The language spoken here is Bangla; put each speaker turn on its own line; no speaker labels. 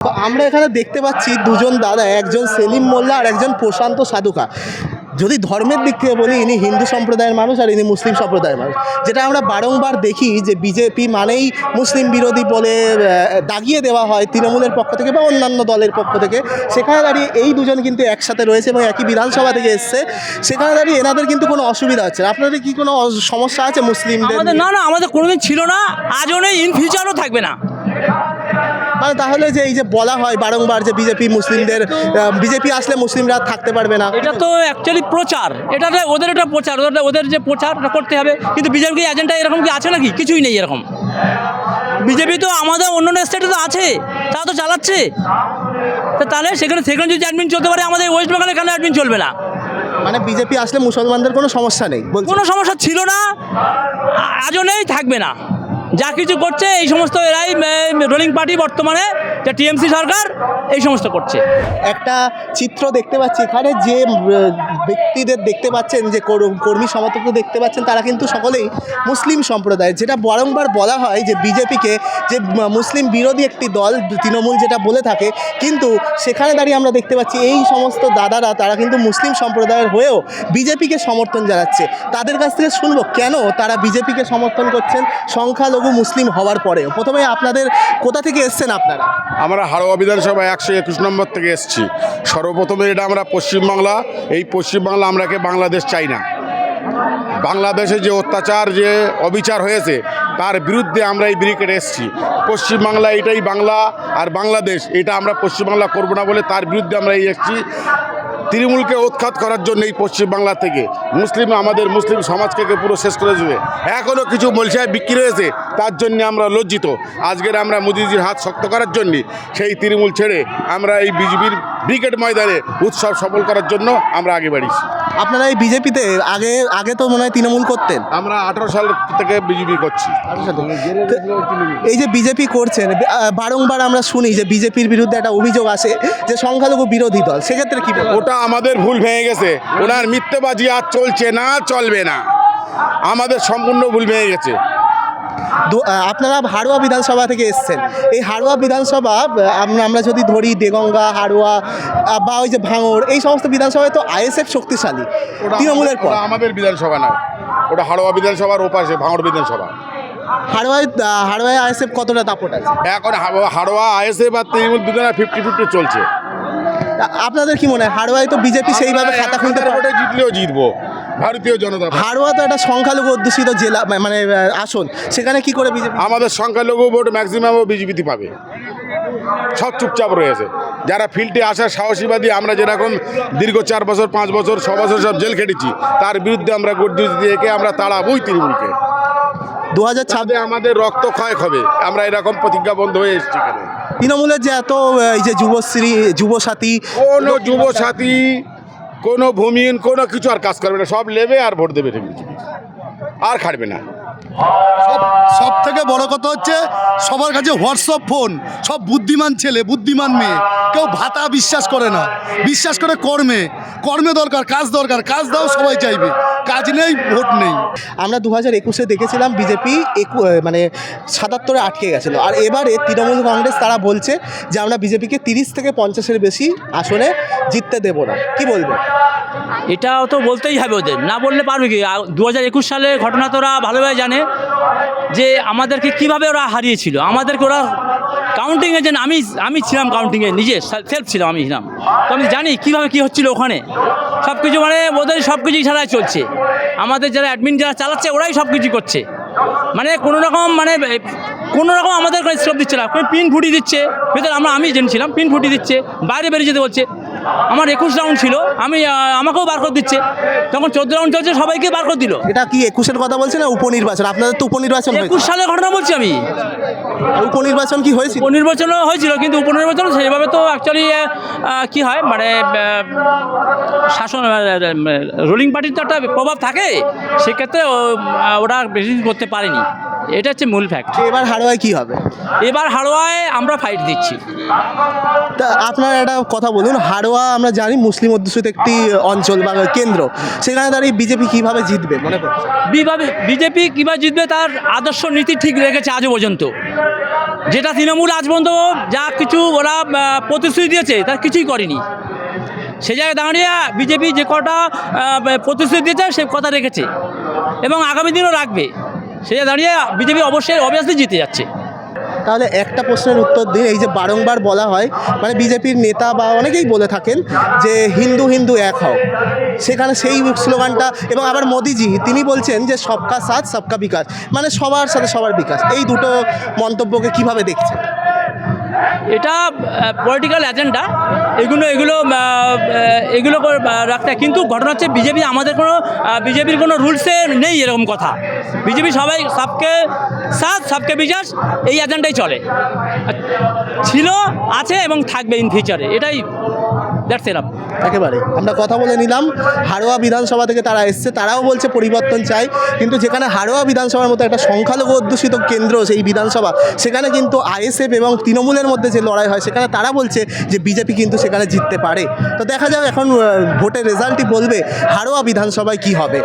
আমরা এখানে দেখতে পাচ্ছি দুজন দাদা, একজন সেলিম মোল্লা আর একজন প্রশান্ত সাধুকা। যদি ধর্মের দিক থেকে বলি, ইনি হিন্দু সম্প্রদায়ের মানুষ আর ইনি মুসলিম সম্প্রদায়ের মানুষ। যেটা আমরা বারংবার দেখি যে বিজেপি মানেই মুসলিম বিরোধী বলে দাগিয়ে দেওয়া হয় তৃণমূলের পক্ষ থেকে বা অন্যান্য দলের পক্ষ থেকে। সেখানে দাঁড়িয়ে এই দুজন কিন্তু একসাথে রয়েছে এবং একই বিধানসভা থেকে এসছে। সেখানে দাঁড়িয়ে এনাদের কিন্তু কোনো অসুবিধা হচ্ছে না। আপনাদের কি কোনো সমস্যা আছে মুসলিমদের?
না না, আমাদের কোনোদিন ছিল না, আজও নেই, ইন ফিউচারও থাকবে না।
মানে তাহলে যে এই যে বলা হয় বারংবার যে বিজেপি মুসলিমদের, বিজেপি আসলে মুসলিমরা থাকতে পারবে না,
এটা তো অ্যাকচুয়ালি প্রচার, এটা ওদের একটা প্রচার, ওদের যে প্রচারটা করতে হবে। কিন্তু বিজেপি এজেন্ডা এরকম কি আছে নাকি? কিছুই নেই এরকম। বিজেপি তো আমাদের অন্য স্টেটে তো আছে, তারা তো চালাচ্ছে। তাহলে সেখানে যদি অ্যাডমিন চলতে পারে, আমাদের ওয়েস্ট বেঙ্গলে কেন অ্যাডমিন চলবে না?
মানে বিজেপি আসলে মুসলমানদের কোনো সমস্যা নেই,
কোনো সমস্যা ছিল না, আজও নেই, থাকবে না। যা কিছু করছে এই সমস্ত এরাই রুলিং পার্টি, বর্তমানে যে টিএমসি সরকার, এই সমস্ত করছে।
একটা চিত্র দেখতে পাচ্ছি এখানে, যে ব্যক্তিদের দেখতে পাচ্ছেন, যে কর্মী সমর্থকদের দেখতে পাচ্ছেন, তারা কিন্তু সকলেই মুসলিম সম্প্রদায়ের। যেটা বারংবার বলা হয় যে বিজেপিকে যে মুসলিম বিরোধী একটি দল তৃণমূল যেটা বলে থাকে, কিন্তু সেখানে দাঁড়িয়ে আমরা দেখতে পাচ্ছি এই সমস্ত দাদারা, তারা কিন্তু মুসলিম সম্প্রদায়ের হয়েও বিজেপিকে সমর্থন জানাচ্ছে। তাদের কাছ থেকে শুনবো কেন তারা বিজেপিকে সমর্থন করছেন সংখ্যালঘু মুসলিম হওয়ার পরেও। প্রথমে আপনাদের কোথা থেকে এসছেন আপনারা?
আমরা হাড়োয়া বিধানসভা 121 নম্বর থেকে এসেছি। সর্বপ্রথমে এটা আমরা পশ্চিমবাংলা, এই পশ্চিমবাংলা আমরাকে বাংলাদেশ চাই না। বাংলাদেশে যে অত্যাচার, যে অবিচার হয়েছে, তার বিরুদ্ধে আমরা এই ব্রিগেডে এসেছি। পশ্চিমবাংলা এটাই বাংলা, আর বাংলাদেশ এটা আমরা পশ্চিমবাংলা করবো না বলে তার বিরুদ্ধে আমরা এই এসেছি। তৃণমূলকে উৎখাত করার জন্য এই পশ্চিমবাংলা থেকে আমাদের মুসলিম সমাজকে পুরো শেষ করে দেবে। এখনও কিছু মলসায় বিক্রি হয়েছে, তার জন্য আমরা লজ্জিত। আজকের আমরা মোদিজির হাত শক্ত করার জন্য সেই তৃণমূল ছেড়ে আমরা এই বিজেপির ব্রিগেড ময়দানে উৎসব সফল করার জন্য আমরা আগে বাড়িছি।
আপনারা এই বিজেপিতে আগে তো মনে হয় তৃণমূল করতেন?
আমরা 18 সাল থেকে বিজেপি করছি।
এই যে বিজেপি করছেন, বারংবার আমরা শুনি যে বিজেপির বিরুদ্ধে একটা অভিযোগ আসে যে সংখ্যালঘু বিরোধী দল। সেক্ষেত্রে কি বলবো?
ওটা আমাদের ভুল ভেঙে গেছে। ওনার মিথ্যেবাজি আর চলছে না, চলবে না। আমাদের সম্পূর্ণ ভুল ভেঙে গেছে।
আপনারা হাড়োয়া বিধানসভা থেকে এসছেন। এই হাড়োয়া বিধানসভা আমরা যদি ধরি দেগঙ্গা, হাড়োয়া বা ওই যে ভাঙড়, এই সমস্ত বিধানসভায় তো আইএসএফ শক্তিশালী তৃণমূলের পর।
আমাদের বিধানসভা নয়, ওটা হাড়োয়া বিধানসভার ওপাশে ভাঙড় বিধানসভা।
হাড়োয়ায় আইএসএফ কতটা দাপট আছে
এখন? হাড়োয়া আইএসএফ আর তৃণমূল দুজনের 50-50 চলছে।
আপনাদের কি মনে হয় হাড়োয়ায় তো বিজেপি সেইভাবে খাতা খুলতে পারে?
জিতলেও জিতবো ভারতীয় জনতা।
হাড়োয়া তো একটা সংখ্যালঘু অধ্যুষিত জেলা, মানে আসন। সেখানে কি করে বিজেপি?
আমাদের সংখ্যালঘু ভোট ম্যাক্সিমামও বিজেপি পাবে। সব চুপচাপ রয়েছে। যারা ফিল্ডে আসার সাহসীবাদী, আমরা যেরকম দীর্ঘ 4 বছর 5 বছর 6 বছর সব জেল খেটেছি, তার বিরুদ্ধে আমরা গর্জুস দিয়ে আমরা তাড়াবই তৃণমূলকে।
2026
আমাদের রক্ত ক্ষয় হবে, আমরা এরকম প্রতিজ্ঞাবদ্ধ হয়ে এসেছি। এখানে
তৃণমূলের যে এত এই যে যুবশ্রী, যুবসাথী,
কোনো যুবসাথী, কোনো ভূমিহীন, কোনো কিছু আর কাজ করবে না। সব নেবে আর ভোট দেবে, আর খাটবে না।
সব থেকে বড় কথা হচ্ছে সবার কাছে হোয়াটসঅ্যাপ ফোন। সব বুদ্ধিমান ছেলে, বুদ্ধিমান মেয়ে। কেউ ভাতা বিশ্বাস করে না, বিশ্বাস করে কর্মে দরকার, কাজ দরকার। কাজ দাও, সবাই চাইবে। কাজ নেই, ভোট নেই।
আমরা 2021-এ দেখেছিলাম বিজেপি মানে 77-এ আটকে গেছিলো। আর এবারে তৃণমূল কংগ্রেস তারা বলছে যে আমরা বিজেপিকে 30 থেকে 50-এর বেশি আসনে জিততে দেব না। কি বলবো?
এটাও তো বলতেই হবে, ওদের না বললে পারবে কি? 2021 সালের ঘটনা তো ওরা ভালোভাবে জানে যে আমাদেরকে কিভাবে ওরা হারিয়েছিল। আমাদেরকে ওরা কাউন্টিংয়ে, যে আমি ছিলাম কাউন্টিংয়ে, নিজে সেলফ ছিলাম, আমি ছিলাম, তো আমি জানি কীভাবে কী হচ্ছিল ওখানে। সব কিছু মানে ওদের সব কিছুই ছাড়াই চলছে। আমাদের যারা অ্যাডমিন যারা চালাচ্ছে, ওরাই সব কিছু করছে। মানে কোনো রকম আমাদের স্টোপ দিচ্ছে না। পিন ফুটিয়ে দিচ্ছে ভেতরে। আমি জেনেছিলাম পিন ফুটিয়ে দিচ্ছে, বাইরে বেরিয়ে যেতে বলছে। আমার 21 রাউন্ড ছিল, আমাকেও বার করে দিচ্ছে। তখন 14 রাউন্ড চলছে, সবাইকে বার করে দিল।
এটা কি 21-এর কথা বলছে না উপনির্বাচন? আপনাদের তো উপনির্বাচন
21 সালের ঘটনা বলছি আমি।
উপনির্বাচন কি হয়েছিল?
উপনির্বাচনও হয়েছিল, কিন্তু উপনির্বাচন সেইভাবে তো অ্যাকচুয়ালি কী হয়, মানে শাসন রুলিং পার্টির তো একটা প্রভাব থাকে, সেক্ষেত্রে ওরা বেশি করতে পারেনি। এটা হচ্ছে মূল ফ্যাক্ট।
এবার হাড়োয়ায় কি হবে?
এবার হাড়োয়ায় আমরা ফাইট দিচ্ছি।
তা আপনার একটা কথা বলুন, হাড়োয়া আমরা জানি মুসলিম অধ্যুষিত একটি অঞ্চল বা কেন্দ্র। সেখানে দাঁড়িয়ে বিজেপি কীভাবে জিতবে মনে করছে?
বিজেপি কীভাবে জিতবে, তার আদর্শ নীতি ঠিক রেখেছে আজও পর্যন্ত। যেটা তৃণমূল আজ পর্যন্ত যা কিছু ওরা প্রতিশ্রুতি দিয়েছে তার কিছুই করেনি। সে জায়গায় দাঁড়িয়ে বিজেপি যে কটা প্রতিশ্রুতি দিয়েছে সে কথা রেখেছে এবং আগামী দিনও রাখবে। সে জায়গায় দাঁড়িয়ে বিজেপি অবভিয়াসলি জিতে যাচ্ছে।
তাহলে একটা প্রশ্নের উত্তর দিন, এই যে বারংবার বলা হয় মানে বিজেপির নেতা বা অনেকেই বলে থাকেন যে হিন্দু হিন্দু এক হও, সেখানে সেই স্লোগানটা, এবং আবার মোদিজি তিনি বলছেন যে সবকা সাথ সবকা বিকাশ, মানে সবার সাথে সবার বিকাশ, এই দুটো মন্তব্যকে কিভাবে দেখছেন?
এটা পলিটিক্যাল এজেন্ডা, এগুলো রাখতে হয়। কিন্তু ঘটনা হচ্ছে বিজেপির কোনো রুলসে নেই এরকম কথা। বিজেপি সবাই সবকে সাথ সবকে বিকাশ এই এজেন্ডাই চলে, ছিল, আছে এবং থাকবে ইন ফিউচারে। এটাই দ্যাটস এনাফ।
একেবারে আমরা কথা বলে নিলাম, হাড়োয়া বিধানসভা থেকে তারা এসছে, তারাও বলছে পরিবর্তন চাই, কিন্তু যেখানে হাড়োয়া বিধানসভার মতো একটা সংখ্যালঘু অধ্যুষিত কেন্দ্র সেই বিধানসভা, সেখানে কিন্তু আইএসএফ এবং তৃণমূলের মধ্যে যে লড়াই হয় সেখানে তারা বলছে যে বিজেপি কিন্তু সেখানে জিততে পারে। তো দেখা যাক এখন ভোটের রেজাল্টই বলবে হাড়োয়া বিধানসভায় কি হবে।